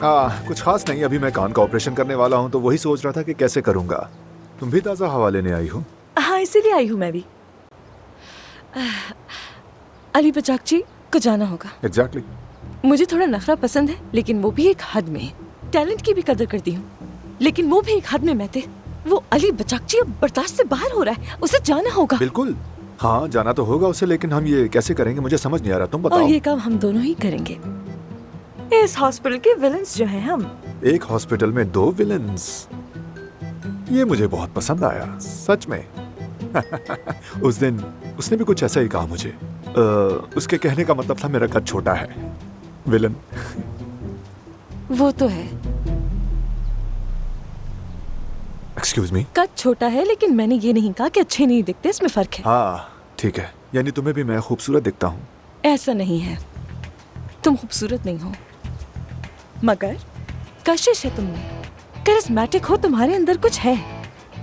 कुछ खास नहीं, अभी मैं कान का ऑपरेशन करने वाला हूँ तो वही सोच रहा था कि कैसे करूँगा। तुम भी ताज़ा हवा लेने आई हो? हाँ, इसीलिए आई हूँ मैं भी। अली बचाकची को जाना होगा। एग्जैक्टली। मुझे थोड़ा नखरा पसंद है, लेकिन वो भी एक हद में। टैलेंट की भी कदर करती हूँ, लेकिन वो भी एक हद में महते। वो अली बचाकची अब बर्दाश्त से बाहर हो रहा है, उसे जाना होगा। बिल्कुल, हाँ जाना तो होगा उसे, लेकिन हम ये कैसे करेंगे मुझे समझ नहीं आ रहा, तुम बताओ। और ये काम हम दोनों ही करेंगे। इस हॉस्पिटल के विलन्स जो हैं हम। एक हॉस्पिटल में 2 विलन्स, ये मुझे बहुत पसंद आया सच में। उस दिन उसने भी कुछ ऐसा ही कहा मुझे। उसके कहने का मतलब था मेरा कद छोटा है। विलन। वो तो है, एक्सक्यूज मी। कद छोटा है, लेकिन मैंने ये नहीं कहा कि अच्छे नहीं दिखते, इसमें फर्क है। हाँ ठीक है, यानी तुम्हें भी मैं खूबसूरत दिखता हूँ? ऐसा नहीं है, तुम खूबसूरत नहीं हो, मगर कशिश है तुमने। करिश्मेटिक हो, तुम्हारे अंदर कुछ है।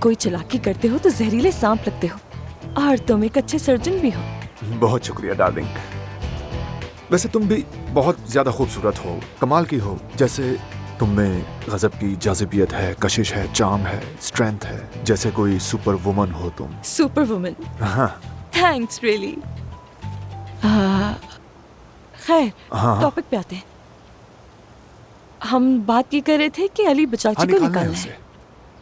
कोई चालाकी करते हो तो जहरीले सांप लगते हो, और तुम एक अच्छे सर्जन भी हो। बहुत शुक्रिया डार्लिंग। वैसे तुम भी बहुत ज्यादा खूबसूरत हो, कमाल की हो। जैसे तुम में गजब की जाज़िबियत है, कशिश है, चार्म है, स्ट्रेंथ है, जैसे कोई सुपर वुमन हो तुम। Super woman? हाँ। Thanks really. खैर, हाँ। टॉपिक पे आते हैं। हम बात ये कर रहे थे कि अली बचाची को निकालना है।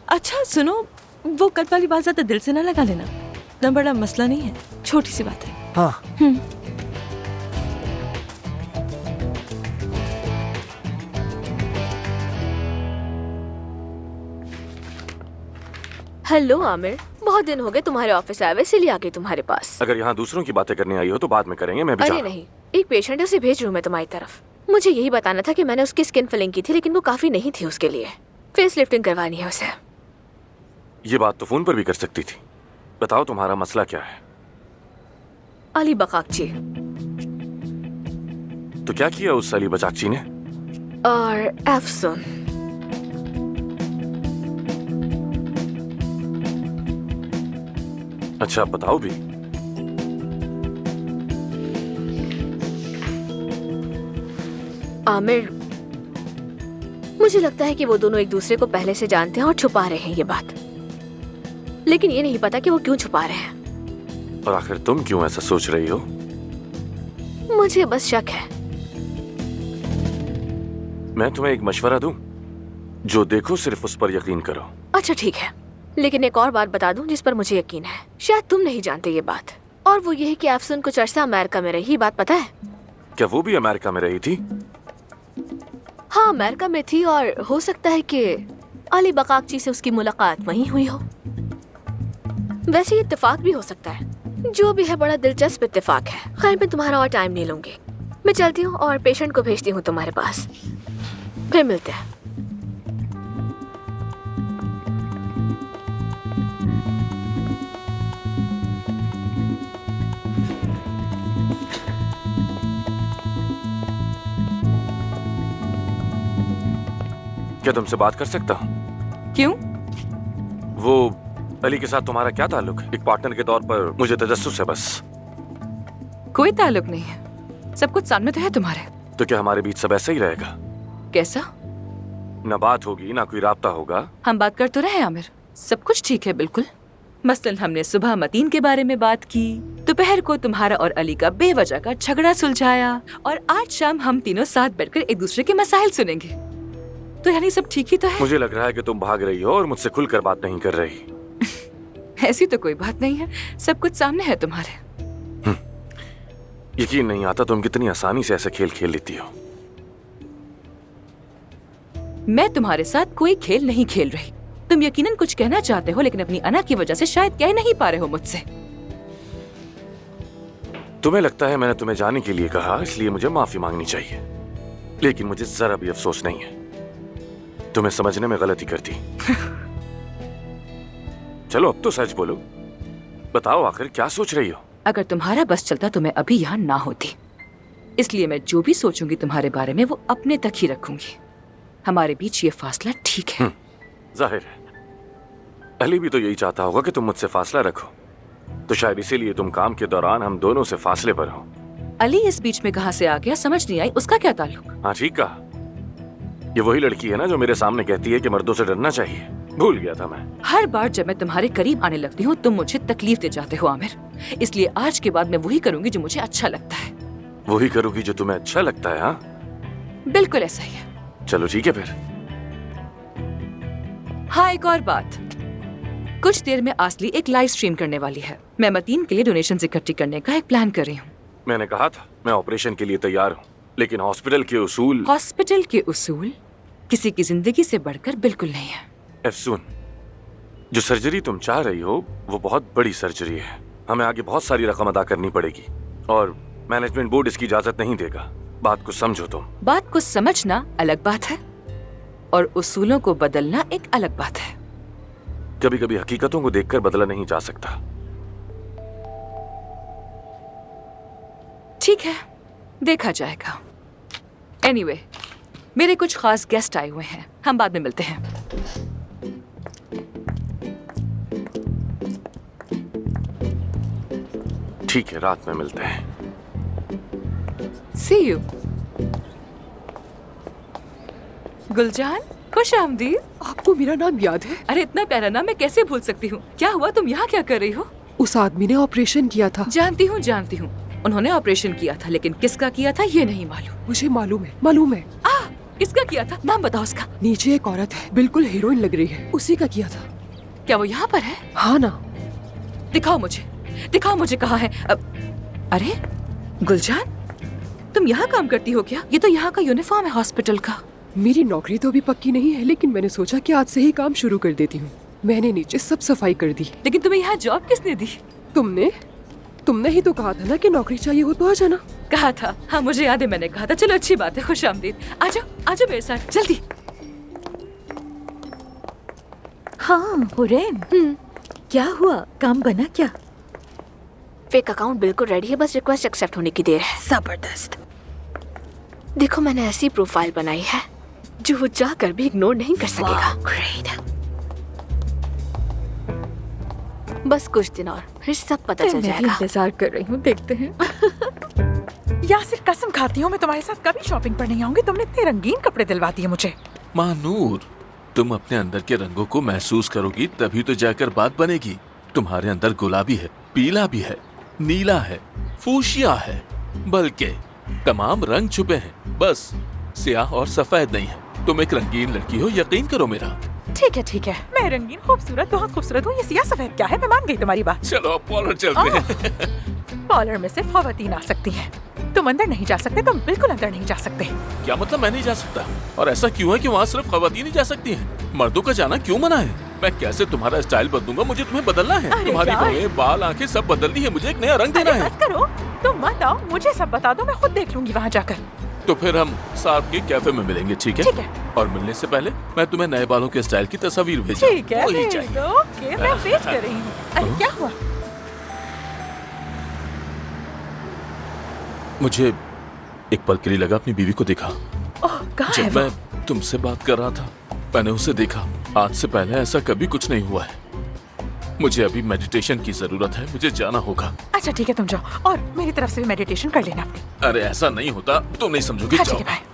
अच्छा सुनो, वो कल वाली बात ज्यादा दिल से ना लगा लेना, इतना बड़ा मसला नहीं है, छोटी सी बात है। हाँ। हेलो आमिर, बहुत दिन हो गए तुम्हारे ऑफिस आए हुए, इसीलिए आ गई तुम्हारे पास। अगर यहाँ दूसरों की बातें करने आई हो तो बाद में करेंगे, मैं भी अरे नहीं, एक पेशेंट है, उसे भेज रही हूँ मैं तुम्हारी तरफ। मुझे यही बताना था कि मैंने उसकी स्किन फिलिंग की थी, लेकिन वो काफी नहीं थी उसके लिए। फेस लिफ्टिंग करवानी है उसे। ये बात तो फोन पर भी कर सकती थी। बताओ तुम्हारा मसला क्या है? अली बकाकची। तो क्या किया उस अली बचाकची ने? और एफसुन। अच्छा बताओ भी। आमिर, मुझे लगता है कि वो दोनों एक दूसरे को पहले से जानते हैं और छुपा रहे हैं ये बात, लेकिन ये नहीं पता कि वो क्यों छुपा रहे हैं। और आखिर तुम क्यों ऐसा सोच रही हो? मुझे बस शक है। मैं तुम्हें एक मशवरा दूं? जो देखो सिर्फ उस पर यकीन करो। अच्छा ठीक है, लेकिन एक और बात बता दूं जिस पर मुझे यकीन है, शायद तुम नहीं जानते ये बात, और वो ये है कि एफसुन कुछ अरसा अमेरिका में रही। बात पता है? क्या वो भी अमेरिका में रही थी? हाँ अमेरिका में थी, और हो सकता है कि अली बकाकची से उसकी मुलाकात वहीं हुई हो। वैसे ये इत्तेफाक भी हो सकता है, जो भी है बड़ा दिलचस्प इत्तेफाक है। खैर मैं तुम्हारा और टाइम नहीं लूंगी, मैं चलती हूँ और पेशेंट को भेजती हूँ तुम्हारे पास, फिर मिलते हैं। क्या तुमसे बात कर सकता हूँ? क्यों? वो अली के साथ तुम्हारा क्या ताल्लुक? एक पार्टनर के तौर पर मुझे तजस्सुस है बस। कोई ताल्लुक नहीं है, सब कुछ सामने तो है तुम्हारे। तो क्या हमारे बीच सब ऐसा ही रहेगा? कैसा? ना बात होगी, ना कोई राब्ता होगा। हम बात कर तो रहे आमिर, सब कुछ ठीक है बिल्कुल। मसलन हमने सुबह मतीन के बारे में बात की, दोपहर को तुम्हारा और अली का बेवजह का झगड़ा सुलझाया, और आज शाम हम तीनों साथ बैठकर एक दूसरे के मसाइल सुनेंगे। तो यानी सब ठीक ही तो है। मुझे लग रहा है कि तुम भाग रही हो और मुझसे खुलकर बात नहीं कर रही। ऐसी तो कोई बात नहीं है, सब कुछ सामने है तुम्हारे। यकीन नहीं आता तुम कितनी आसानी से ऐसे खेल खेल लेती हो। मैं तुम्हारे साथ कोई खेल नहीं खेल रही। तुम यकीनन कुछ कहना चाहते हो, लेकिन अपनी अना की वजह से शायद कह नहीं पा रहे हो मुझसे। तुम्हें लगता है मैंने तुम्हें जाने के लिए कहा, इसलिए मुझे माफी मांगनी चाहिए, लेकिन मुझे जरा भी अफसोस नहीं है। तुम्हें समझने में गलती करती। चलो अब तो सच बोलो, बताओ आखिर क्या सोच रही हो? अगर तुम्हारा बस चलता तो मैं अभी यहाँ ना होती, इसलिए मैं जो भी सोचूंगी तुम्हारे बारे में वो अपने तक ही रखूंगी। हमारे बीच ये फासला ठीक है। जाहिर है अली भी तो यही चाहता होगा कि तुम मुझसे फासला रखो, तो शायद इसीलिए तुम काम के दौरान हम दोनों से फासले पर हो। अली इस बीच में कहाँ से आ गया समझ नहीं आई, उसका क्या ताल्लुक? हाँ ठीक कहा, ये वही लड़की है ना जो मेरे सामने कहती है कि मर्दों से डरना चाहिए। भूल गया था मैं। हर बार जब मैं तुम्हारे करीब आने लगती हूँ तुम मुझे तकलीफ दे जाते हो आमिर, इसलिए आज के बाद मैं वही करूंगी जो मुझे अच्छा लगता है। वही करोगी जो तुम्हें अच्छा लगता है? हाँ, बिल्कुल ऐसा ही है। चलो ठीक है फिर। हाँ, एक और बात, कुछ देर में आसली एक लाइव स्ट्रीम करने वाली है। मैं मतीन के लिए डोनेशन इकट्ठी करने का एक प्लान कर रही हूँ। मैंने कहा था मैं ऑपरेशन के लिए तैयार हूँ, लेकिन हॉस्पिटल के उसूल किसी की जिंदगी से बढ़कर बिल्कुल नहीं है। अफसून, जो सर्जरी तुम चाह रही हो वो बहुत बड़ी सर्जरी है। हमें आगे बहुत सारी रकम अदा करनी पड़ेगी और मैनेजमेंट बोर्ड इसकी इजाजत नहीं देगा। बात को समझो तुम। बात को समझना अलग बात है और उसूलों को बदलना एक अलग बात है। कभी कभी हकीकतों को देखकर बदला नहीं जा सकता। ठीक है, देखा जाएगा। एनीवे, मेरे कुछ खास गेस्ट आए हुए हैं, हम बाद में मिलते हैं। ठीक है, रात में मिलते हैं। See you. गुलजान, खुश आमदीद। आपको मेरा नाम याद है? अरे इतना प्यारा नाम मैं कैसे भूल सकती हूँ। क्या हुआ, तुम यहाँ क्या कर रही हो? उस आदमी ने ऑपरेशन किया था। जानती हूँ। उन्होंने ऑपरेशन किया था, लेकिन किसका किया था ये नहीं मालूम। मुझे मालूम है। किसका किया था, नाम बताओ उसका। नीचे एक औरत है, बिल्कुल हीरोइन लग रही है, उसी का किया था। क्या वो यहाँ पर है? हाँ ना। दिखाओ मुझे कहाँ है। अरे गुलजान, तुम यहाँ काम करती हो क्या? ये तो यहाँ का यूनिफॉर्म है हॉस्पिटल का। मेरी नौकरी तो अभी पक्की नहीं है, लेकिन मैंने सोचा कि आज से ही काम शुरू कर देती हूँ। मैंने नीचे सब सफाई कर दी। लेकिन तुम्हें यहाँ जॉब किसने दी? तुमने ही तो कहा था ना कि नौकरी चाहिए हो तो आ जाना। कहा था? हाँ मुझे याद है, मैंने कहा था। चलो अच्छी बात है, खुश आमदीद। आजो मेरे साथ जल्दी। हाँ हुरैम, क्या हुआ, काम बना क्या? फेक अकाउंट बिल्कुल रेडी है, बस रिक्वेस्ट एक्सेप्ट होने की देर है। जबरदस्त। देखो मैंने ऐसी प्रोफाइल बनाई है जो वो जाकर भी इग्नोर नहीं कर सकेगा। ग्रेट। बस कुछ दिन और फिर सब पता चल जाएगा। इंतजार कर रही हूँ, देखते हैं। यासिर, कसम खाती हूँ मैं तुम्हारे साथ कभी शॉपिंग पर नहीं आऊंगी। तुमने इतने रंगीन कपड़े दिलवा दिए मुझे। मानूर, तुम अपने अंदर के रंगों को महसूस करोगी तभी तो जाकर बात बनेगी। तुम्हारे अंदर गुलाबी है, पीला भी है, नीला है, फूशिया है, बल्कि तमाम रंग छुपे हैं, बस स्याह और सफेद नहीं है। तुम एक रंगीन लड़की हो, यकीन करो मेरा। ठीक है, मैं रंगीन खूबसूरत, बहुत खूबसूरत हूँ। ये सियाह सफेद क्या है, मैं मान गई तुम्हारी बात। चलो अब पार्लर चलते हैं। पार्लर में से खवातीन आ सकती हैं, तुम अंदर नहीं जा सकते। तुम बिल्कुल अंदर नहीं जा सकते। क्या मतलब मैं नहीं जा सकता? और ऐसा क्यों है कि वहाँ सिर्फ खवातीन ही जा सकती हैं? मर्दों का जाना क्यों मना है? मैं कैसे तुम्हारा स्टाइल बदलूंगा? मुझे तुम्हें बदलना है। अरे तुम्हारी यार। भवें, बाल, आंखें सब बदलनी है। मुझे एक नया रंग देना अरे है। बस करो, तुम मत आओ, मुझे सब बता दो, मैं खुद देख लूंगी वहाँ जाकर। तो फिर हम साथ के कैफे में मिलेंगे, ठीक है? ठीक है। और मिलने से पहले मैं तुम्हें नए बालों के स्टाइल की तस्वीर भेजूंगा। ठीक है, वही भेज चाहिए। दो। ओके, मैं वेट कर रही हूँ। अरे क्या हुआ? मुझे एक पल के लिए लगा अपनी बीवी को देखा। ओह, कहाँ है जब वो? मैं तुमसे बात कर रहा था मैंने उसे देखा। आज से पहले ऐसा कभी कुछ नहीं हुआ है। मुझे अभी मेडिटेशन की जरूरत है, मुझे जाना होगा। अच्छा ठीक है, तुम जाओ और मेरी तरफ से भी मेडिटेशन कर लेना अपनी। अरे ऐसा नहीं होता, तुम नहीं समझोगी। हाँ, ठीक जाओ। है, बाय।